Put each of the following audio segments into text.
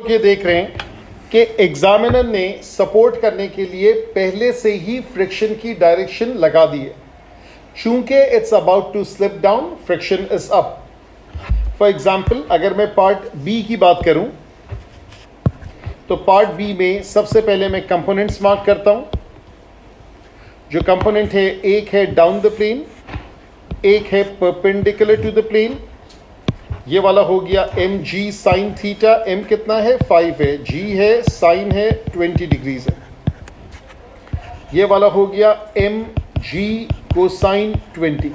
ये देख रहे हैं कि एग्जामिनर ने सपोर्ट करने के लिए पहले से ही फ्रिक्शन की डायरेक्शन लगा दी है। चूंकि it's about to slip down, friction is up. For example, अगर मैं पार्ट बी की बात करूं तो पार्ट बी में सबसे पहले मैं कंपोनेंट्स मार्क करता हूं। जो कंपोनेंट है, एक है डाउन द प्लेन, एक है परपेंडिकुलर टू द प्लेन। ये वाला हो गया M G sine theta. M कितना है? 5 है। जी है, साइन है, 20 डिग्रीज है। ये वाला हो गया एम जी कोसाइन 20।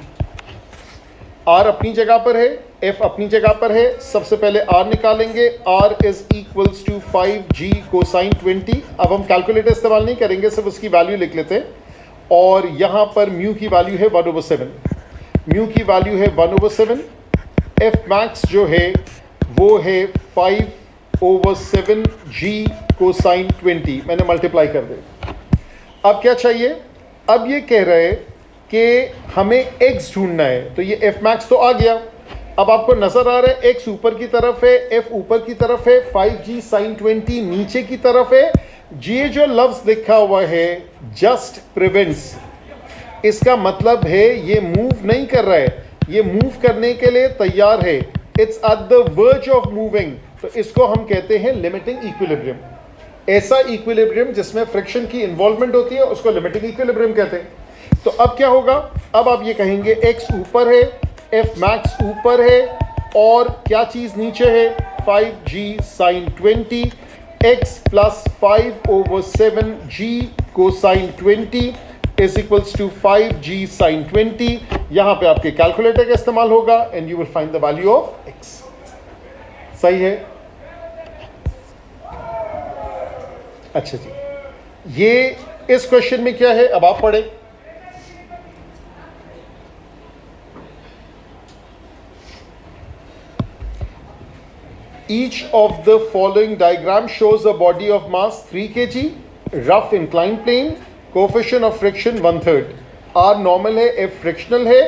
आर अपनी जगह पर है, एफ अपनी जगह पर है। सबसे पहले आर निकालेंगे। R is equals to 5g cosine 20। अब हम कैलकुलेटर इस्तेमाल नहीं करेंगे, सिर्फ उसकी वैल्यू लिख लेते हैं। और यहां पर म्यू की वैल्यू है 1/7। म्यू की वैल्यू है 1/7। एफ मैक्स जो है वो है 5/7g कोसाइन 20। मैंने मल्टीप्लाई कर दिया। अब क्या चाहिए? अब ये कह रहे हैं कि हमें x ढूंढना है, तो ये एफ मैक्स तो आ गया। अब आपको नजर आ रहा है x ऊपर की तरफ है, f ऊपर की तरफ है, 5g साइन 20 नीचे की तरफ है। ये जो लफ्ज लिखा हुआ है जस्ट प्रिवेंट्स, इसका मतलब है ये मूव नहीं कर रहा है, ये मूव करने के लिए तैयार है। It's at the verge of moving, तो इसको हम कहते हैं लिमिटिंग इक्विलिब्रियम। ऐसा इक्विलिब्रियम जिसमें फ्रिक्शन की इन्वॉल्वमेंट होती है उसको लिमिटिंग इक्विलिब्रियम कहते हैं। तो अब क्या होगा? अब आप ये कहेंगे x ऊपर है, f मैक्स ऊपर है, और क्या चीज नीचे है? 5g sine 20, x plus 5/7g cosine 20 is equals to 5g sine 20। यहां पे आपके कैलकुलेटर का इस्तेमाल होगा and you will find the value of x। सही है? अच्छा जी, ये इस क्वेश्चन में क्या है अब आप पढ़ें। Each of the following diagram shows a body of mass 3 kg, rough inclined plane, coefficient of friction 1/3. R normal है, F frictional है।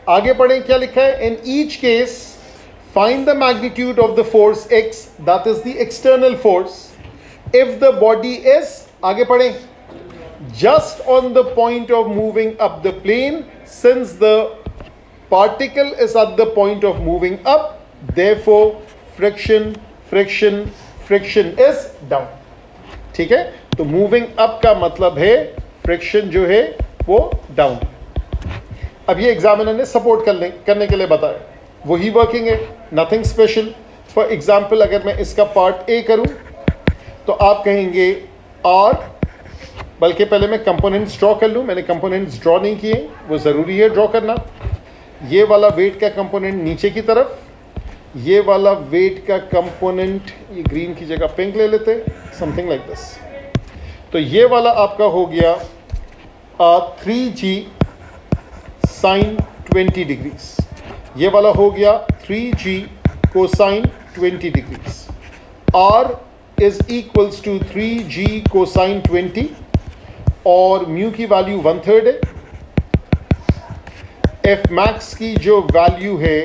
आगे पढ़ें क्या लिखा है? In each case, find the magnitude of the force X, that is the external force, if the body is, आगे पढ़ें, just on the point of moving up the plane, since the particle is at the point of moving up, therefore friction friction friction is down. ठीक है, तो moving up का मतलब है friction जो है वो डाउन। अब ये एग्जामिनर ने सपोर्ट करने के लिए बताया, वही वर्किंग है, नथिंग स्पेशल। फॉर एग्जाम्पल, अगर मैं इसका पार्ट ए करूं तो आप कहेंगे आर, बल्कि पहले मैं कंपोनेंट्स ड्रॉ कर लूं। मैंने कंपोनेंट्स ड्रॉ नहीं किए, वो ज़रूरी है ड्रॉ करना। ये वाला वेट का कंपोनेंट नीचे की तरफ, ये वाला वेट का कंपोनेंट, ये ग्रीन की जगह पिंक ले लेते, समथिंग लाइक दिस। तो ये वाला आपका हो गया 3g साइन 20 डिग्रीज। ये वाला हो गया 3g cosine 20 degrees. r is equals to 3g cosine 20 और म्यू की वैल्यू 1/3 है। f मैक्स की जो वैल्यू है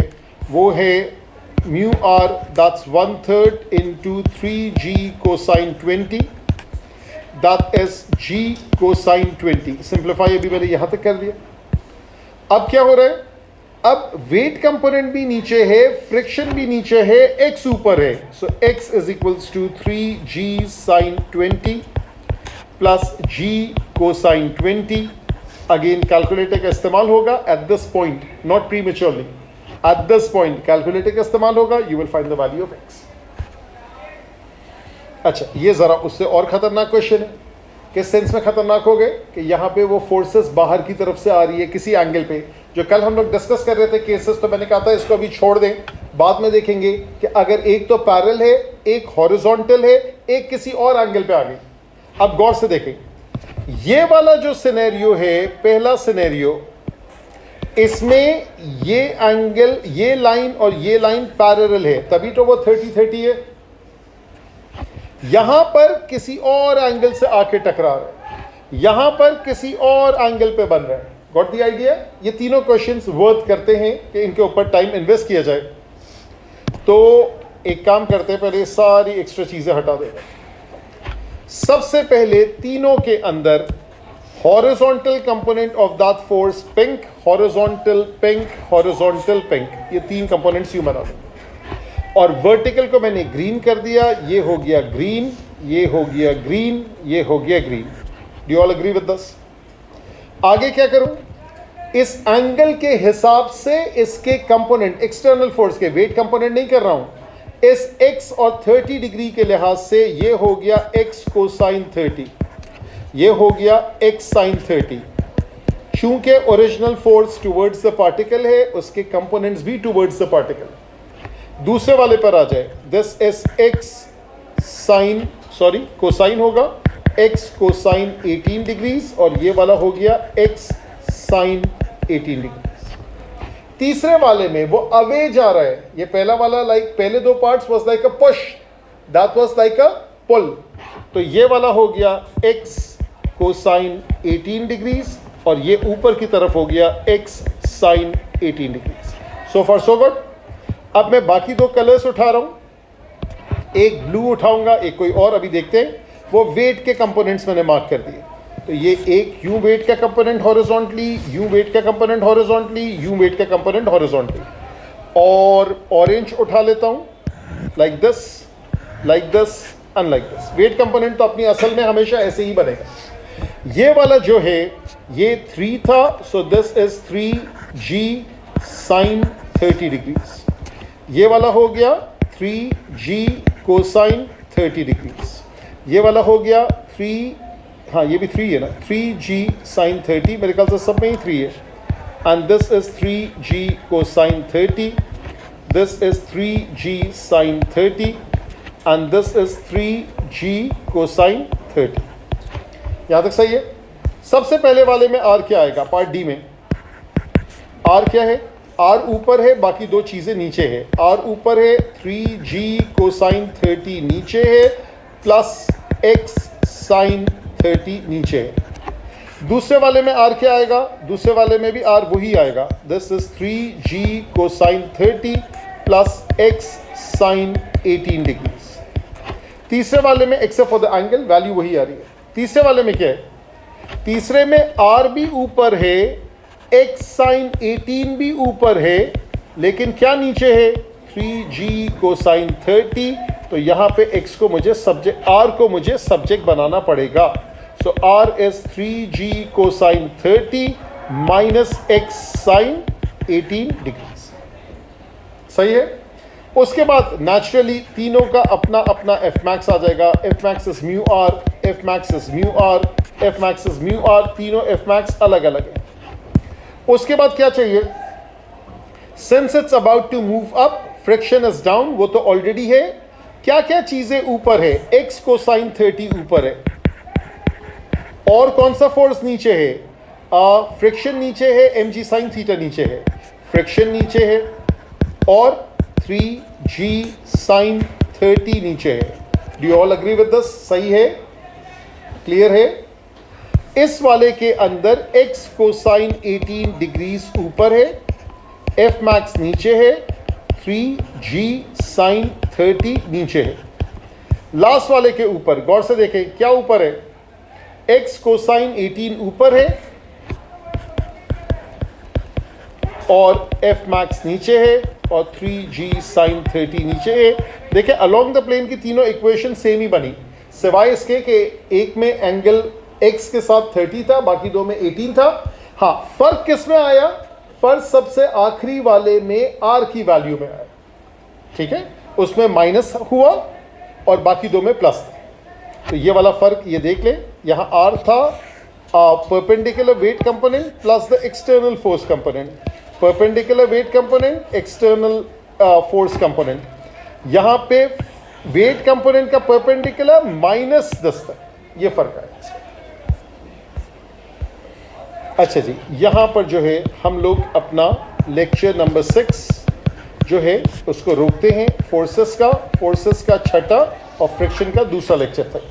वो है mu r, that's 1/3 into 3g cosine 20, that is g cosine 20। Simplify अभी मैंने यहां तक कर दिया। अब क्या हो रहा है? अब वेट कंपोनेंट भी नीचे है, फ्रिक्शन भी नीचे है, x ऊपर है। So x is equals to 3g sin 20 plus g cosine 20। Again calculator का इस्तेमाल होगा at this point, not prematurely. At this point calculator का इस्तेमाल होगा, you will find the value of x। अच्छा, ये जरा उससे और खतरनाक क्वेश्चन है। किस सेंस में खतरनाक हो गए कि यहाँ पे वो फोर्सेस बाहर की तरफ से आ रही है किसी एंगल पे। जो कल हम लोग डिस्कस कर रहे थे केसेस, तो मैंने कहा था इसको अभी छोड़ दें, बाद में देखेंगे कि अगर एक तो पैरेलल है, एक हॉरिजॉन्टल है, एक किसी और एंगल पे आ गई। अब गौर से देखें, ये वाला जो सिनेरियो है, पहला सिनेरियो, इसमें ये एंगल, ये लाइन और ये लाइन पैरेलल है, तभी तो वो 30-30 है। यहां पर किसी और एंगल से आके टकरा रहा है, यहां पर किसी और एंगल पे बन रहा है। Got the idea? ये तीनों क्वेश्चंस वर्थ करते हैं कि इनके ऊपर टाइम इन्वेस्ट किया जाए। तो एक काम करते हैं, पहले सारी एक्स्ट्रा चीजें हटा देगा। सबसे पहले तीनों के अंदर horizontal component of that force pink, horizontal pink, horizontal pink, ये तीन कंपोनेंट्स यूं बना दें। और वर्टिकल को मैंने ग्रीन कर दिया, ये हो गया ग्रीन, ये हो गया ग्रीन, ये हो गया green. Do you all agree with this? आगे क्या करूं? इस एंगल के हिसाब से इसके कंपोनेंट, एक्सटर्नल फोर्स के वेट कंपोनेंट नहीं कर रहा हूं, इस x और 30 डिग्री के लिहाज से ये हो गया x कोसाइन 30, ये हो गया x साइन 30। चूंकि original force towards the particle है, उसके कंपोनेंट्स भी टुवर्ड्स द पार्टिकल। दूसरे वाले पर आ जाए, this is x sine, sorry cosine होगा x कोसाइन 18 डिग्रीज, और ये वाला हो गया x साइन 18 डिग्रीज। तीसरे वाले में वो अवे जा रहा है, ये पहला वाला लाइक पहले दो parts was like a push, that was like a pull, तो ये वाला हो गया x कोसाइन 18 डिग्रीज, और ये ऊपर की तरफ हो गया x साइन 18 डिग्रीज। सो फार सो गुड। अब मैं बाकी दो कलर्स उठा रहा हूं, एक ब्लू उठाऊंगा, एक कोई और, अभी देखते हैं। वो वेट के कंपोनेंट्स मैंने मार्क कर दिए, तो ये एक यूं वेट का कंपोनेंट हॉरिजॉन्टली, यूं वेट का कंपोनेंट हॉरिजॉन्टली, यूं वेट का कंपोनेंट हॉरिजॉन्टली। और ऑरेंज उठा लेता हूं, like this, like this and like this. Weight component तो अपनी असल में हमेशा ऐसे ही बनेगा। ये वाला जो है ये 3 था, so this is 3g sine 30 degrees. ये वाला हो गया 3g कोसाइन 30 डिग्रीज। ये वाला हो गया 3, हाँ ये भी 3 है ना, 3g साइन 30, मेरे ख्याल से सब में ही 3 है। And this is 3g cosine 30, this is 3g sine 30, and this is 3g cosine 30। यहाँ तक सही है? सबसे पहले वाले में r क्या आएगा? पार्ट डी में r क्या है? r ऊपर है, बाकी दो चीजें नीचे है। r ऊपर है, 3g कोसाइन 30 नीचे है, प्लस x साइन 30 नीचे है। दूसरे वाले में r क्या आएगा? दूसरे वाले में भी r वही आएगा, this is 3g cosine 30 plus x sine 18 degrees. तीसरे वाले में except for the angle value वही आ रही है। तीसरे वाले में क्या है? तीसरे में r भी ऊपर है, x साइन 18 भी ऊपर है, लेकिन क्या नीचे है? 3g cosine 30। तो यहाँ पे x को मुझे सब्जेक्ट, r को मुझे सब्जेक्ट बनाना पड़ेगा। So r is 3g cosine 30 minus x sine 18 degrees. सही है? उसके बाद नेचुरली तीनों का अपना अपना एफ मैक्स आ जाएगा। F max is mu R, F max is mu R, F max is mu R, तीनों एफ मैक्स अलग अलग है। उसके बाद क्या चाहिए? Since it's about to move up, friction is down, वो तो ऑलरेडी है। क्या क्या चीजें ऊपर है? x कोसाइन 30 ऊपर है, और कौन सा फोर्स नीचे है? फ्रिक्शन नीचे है, mg साइन थीटा नीचे है, फ्रिक्शन नीचे है, और 3g साइन 30 नीचे है। Do you all agree with this? सही है? क्लियर है? इस वाले के अंदर x कोसाइन 18 डिग्रीज ऊपर है, f मैक्स नीचे है, 3g साइन 30 नीचे है। लास्ट वाले के ऊपर गौर से देखें, क्या ऊपर है? x कोसाइन 18 ऊपर है, और f मैक्स नीचे है, और 3g साइन 30 नीचे है। देखिए अलोंग द प्लेन की तीनों इक्वेशन सेम ही बनी, सिवाय इसके कि एक में एंगल x के साथ 30 था, बाकी दो में 18 था। हाँ, फर्क किस में आया? फर्क सबसे आखिरी वाले में r की वैल्यू में आया। ठीक है, उसमें माइनस हुआ और बाकी दो में प्लस था। तो ये वाला फर्क ये देख ले, यहाँ r था perpendicular weight component plus the external force component, perpendicular weight component, external force component. यहाँ पे वेट कंपोनेंट का परपेंडिकुलर माइनस 10 तक, ये फर्क आया इसका। अच्छा जी, यहाँ पर जो है हम लोग अपना लेक्चर नंबर 6 जो है उसको रोकते हैं। फोर्सेस का छठा और फ्रिक्शन का दूसरा लेक्चर तक।